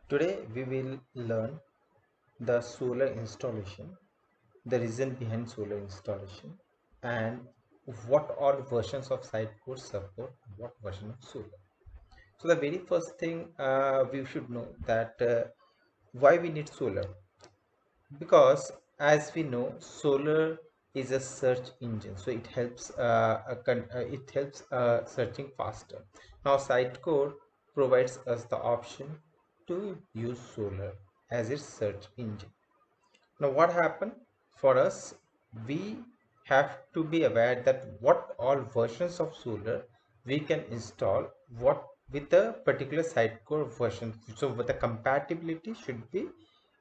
Today we will learn the solar installation, the reason behind solar installation, and what all versions of Sitecore support what version of solar. So the very first thing we should know that why we need solar, because as we know solar is a search engine, so it helps searching faster. Now Sitecore provides us the option to use solar as its search engine. Now what happened for us, we have to be aware that what all versions of solar we can install, what with a particular Sitecore version. So with the compatibility should be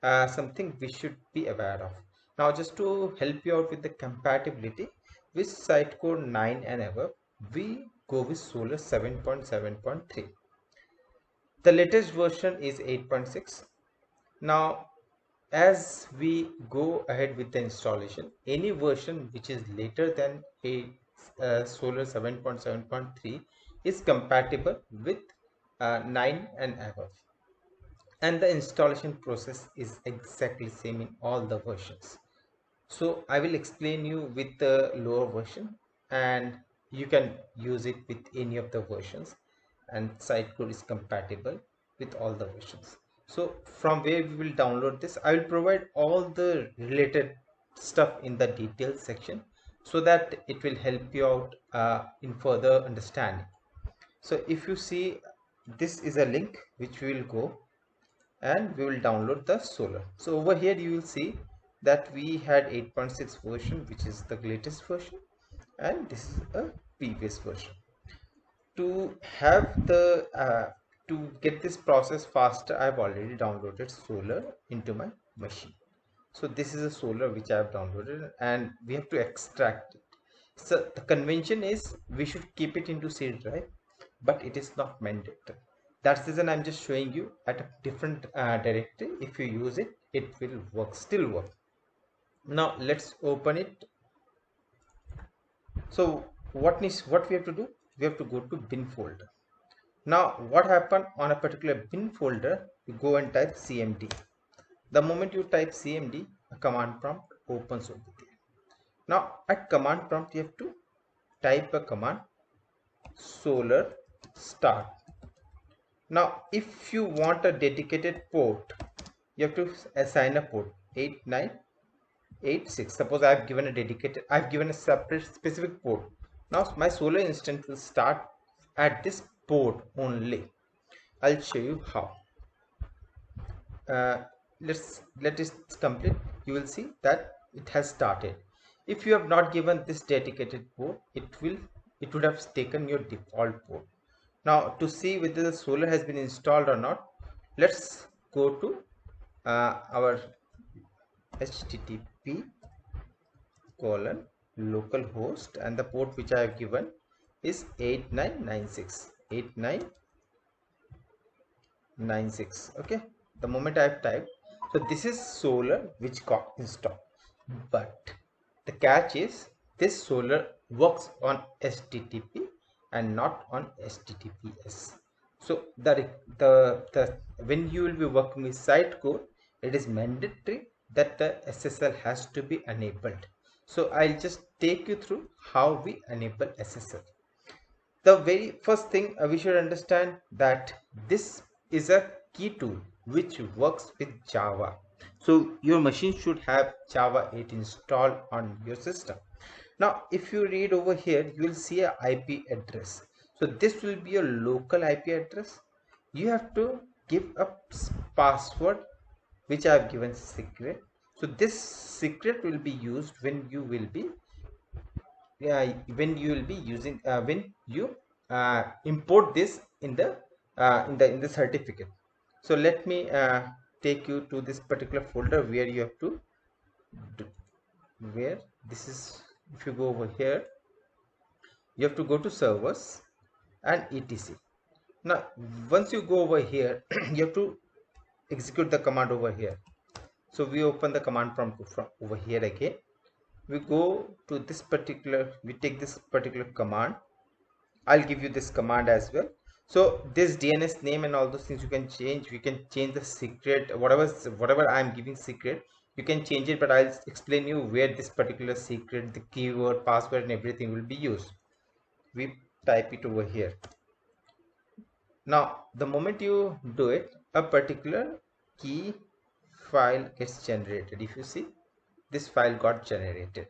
something we should be aware of. Now just to help you out with the compatibility with Sitecore 9 and above, we go with solar 7.7.3. The latest version is 8.6. Now as we go ahead with the installation, any version which is later than a solar 7.7.3 is compatible with 9 and above, and the installation process is exactly same in all the versions. So I will explain you with the lower version, and you can use it with any of the versions, and Sitecore is compatible with all the versions. So from where we will download this, I will provide all the related stuff in the details section so that it will help you out in further understanding. So if you see, this is a link which we will go and we will download the solar. So over here you will see that we had 8.6 version, which is the latest version, and this is a previous version. To have the to get this process faster, I've already downloaded solar into my machine. So this is a solar which I have downloaded, and we have to extract it. So the convention is we should keep it into C drive, but it is not mandatory. That's the reason I'm just showing you at a different directory. If you use it, it will work, still work. Now let's open it. So what we have to do? We have to go to bin folder. Now what happened on a particular bin folder? You go and type cmd. The moment you type cmd, a command prompt opens over there. Now at command prompt you have to type a command solar start. Now if you want a dedicated port, you have to assign a port 8986. Suppose I've given a separate specific port. Now my solar instance will start at this port only. I'll show you how. uh, let this complete. You will see that it has started. If you have not given this dedicated port, it would have taken your default port. Now to see whether the solar has been installed or not, let's go to our http colon localhost, and the port which I have given is 8996. Okay, the moment I have typed, so this is solar which got installed, but the catch is this solar works on HTTP and not on HTTPS. So the when you will be working with Sitecore, it is mandatory that the SSL has to be enabled. So I'll just take you through how we enable SSL. The very first thing we should understand that this is a key tool which works with Java. So your machine should have Java 8 installed on your system. Now if you read over here, you will see a IP address. So this will be a local IP address. You have to give a password which I have given secret. So this secret will be used when you will be using when you import this in the certificate. So let me take you to this particular folder where you have to do, where this is. If you go over here, you have to go to servers and etc. Now once you go over here you have to execute the command over here. So we open the command prompt from over here again. We go to this particular, we take this particular command. I'll give you this command as well. So this DNS name and all those things you can change. You can change the secret, whatever I'm giving secret, you can change it, but I'll explain you where this particular secret, the keyword, password and everything will be used. We type it over here. Now the moment you do it, a particular key file gets generated. If you see, this file got generated.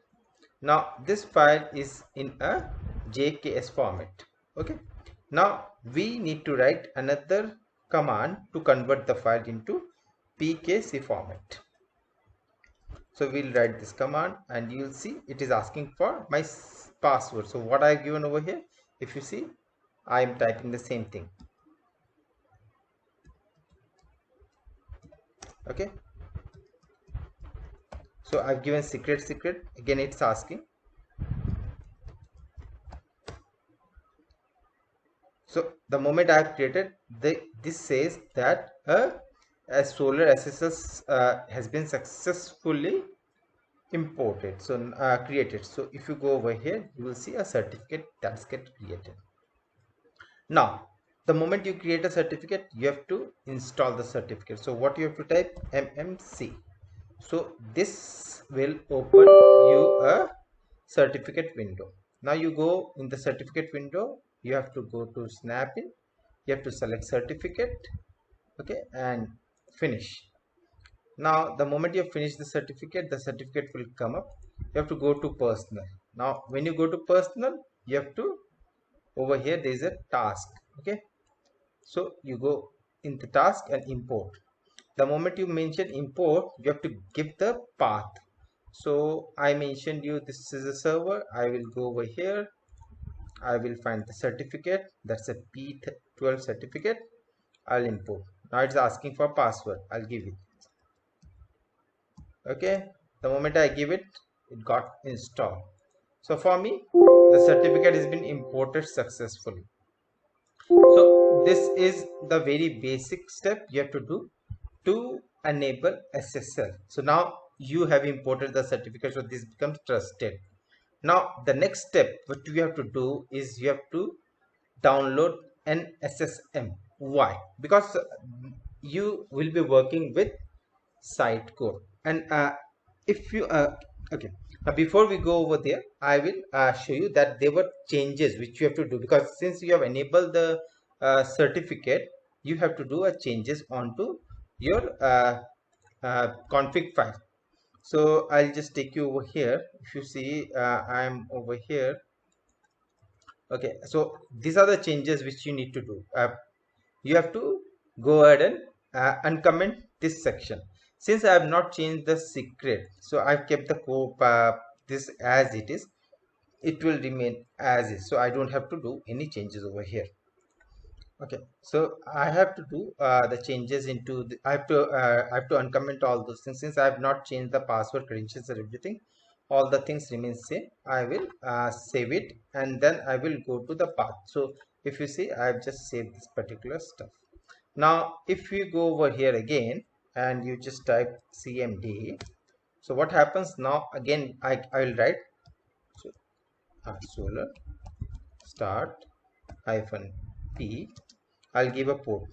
Now this file is in a JKS format. Okay, now we need to write another command to convert the file into PKC format. So we'll write this command and you'll see it is asking for my password. So what I've given over here, if you see, I am typing the same thing. Okay, so I've given secret, again it's asking. So the moment I have created this says that a Solr SSL has been successfully imported, so created. So if you go over here, you will see a certificate that's get created. Now the moment you create a certificate, you have to install the certificate. So what you have to type, mmc. So this will open you a certificate window. Now you go in the certificate window, you have to go to Snapin, you have to select certificate, okay, and finish. Now the moment you have finished the certificate will come up. You have to go to personal. Now when you go to personal, you have to, over here there is a task. Okay, so you go in the task and import. The moment you mention import, you have to give the path. So I mentioned you this is a server. I will go over here, I will find the certificate, that's a P12 certificate. I'll import. Now it's asking for password, I'll give it. Okay, the moment I give it, it got installed. So for me, the certificate has been imported successfully. So this is the very basic step you have to do to enable SSL. So now you have imported the certificate, so this becomes trusted. Now the next step what you have to do is you have to download an SSM. Why? Because you will be working with Sitecore, and if you okay, before we go over there, I will show you that there were changes which you have to do, because since you have enabled the certificate, you have to do a changes onto your config file. So I'll just take you over here. If you see, I'm over here. Okay, so these are the changes which you need to do. You have to go ahead and uncomment this section. Since I have not changed the secret, so I've kept the code this as it is. It will remain as is, so I don't have to do any changes over here. Okay, so I have to do the changes into the, I have to uncomment all those things. Since I have not changed the password, credentials and everything, all the things remain same. I will save it and then I will go to the path. So if you see, I have just saved this particular stuff. Now if you go over here again and you just type cmd, so what happens now, again I will write, so Solr start -p. I'll give a port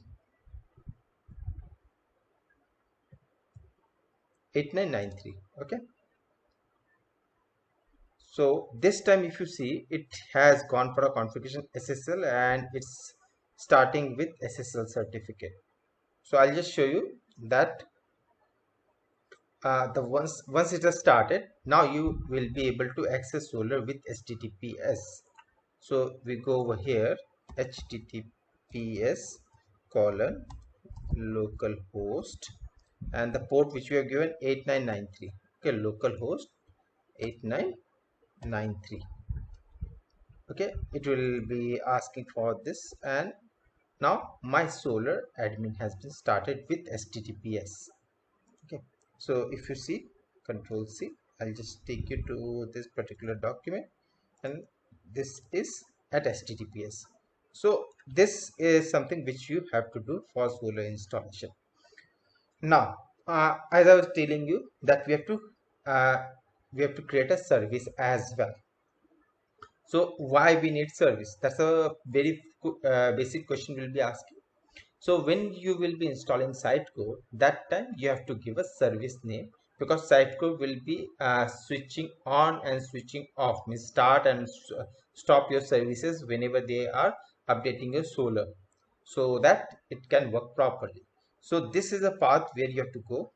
8993. Okay, so this time if you see, it has gone for a configuration SSL and it's starting with SSL certificate. So I'll just show you that the once it has started, now you will be able to access Solr with HTTPS. So we go over here, HTTPS colon localhost, and the port which we have given 8993. Okay, localhost 8993. Okay, it will be asking for this, and now my Solr admin has been started with HTTPS. Okay, so if you see, control C, I'll just take you to this particular document, and this is at HTTPS. So this is something which you have to do for Solr installation. Now as I was telling you that uh, we have to create a service as well. So why we need service? That's a very basic question will be asking. So when you will be installing Sitecore, that time you have to give a service name, because Sitecore will be switching on and switching off, means start and stop your services whenever they are updating your Solr, so that it can work properly. So this is a path where you have to go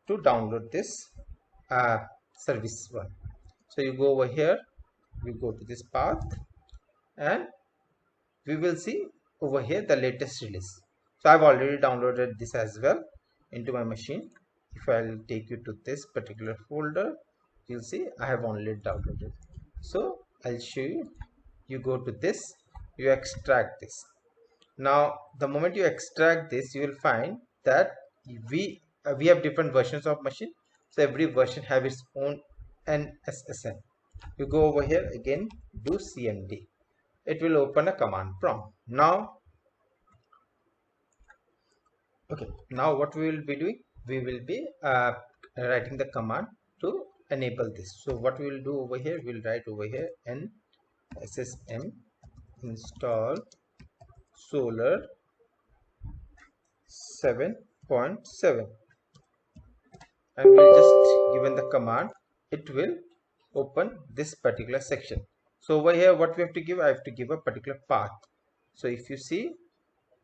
to download this uh, service one. So you go over here, you go to this path, and we will see over here the latest release. So I've already downloaded this as well into my machine. If I'll take you to this particular folder, you'll see I have already downloaded. So I'll show you. You go to this, you extract this. Now the moment you extract this, you will find that we have different versions of machine. So every version have its own NSSN. You go over here again, do cmd. It will open a command prompt. Now what we will be doing, we will be writing the command to enable this. So what we will do over here, we'll write over here nssm install Solr 7.7, and we'll just given the command, it will open this particular section. So over here what we have to give, I have to give a particular path. So if you see,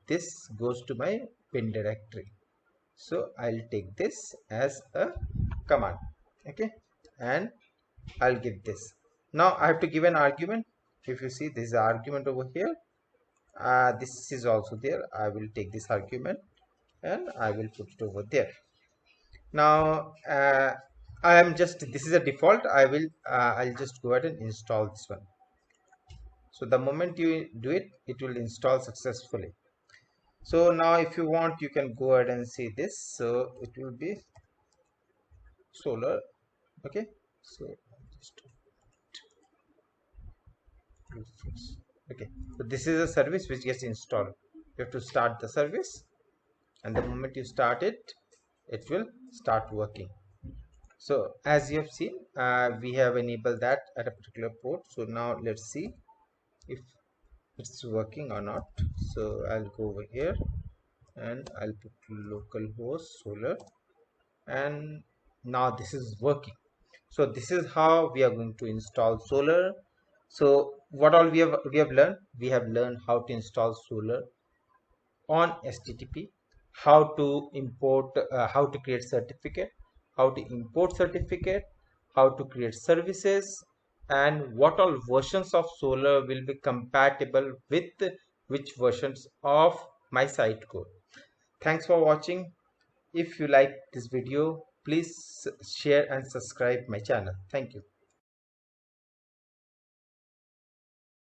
this goes to my bin directory. So I'll take this as a command, okay, and I'll give this. Now I have to give an argument. If you see, this is argument over here, this is also there. I will take this argument and I will put it over there. Now I am just, this is a default. I'll just go ahead and install this one. So the moment you do it, it will install successfully. So now if you want, you can go ahead and see this. So it will be Solr, okay. So just okay, so this is a service which gets installed. You have to start the service, and the moment you start it, it will start working. So as you have seen, we have enabled that at a particular port. So now let's see if it's working or not. So I'll go over here and I'll put localhost Solr, and now this is working. So this is how we are going to install Solr. So what all we have learned, we have learned how to install Solr on HTTP, how to import, how to create certificate, how to import certificate, how to create services, and what all versions of Solr will be compatible with which versions of my Sitecore. Thanks for watching. If you like this video, please share and subscribe my channel. Thank you.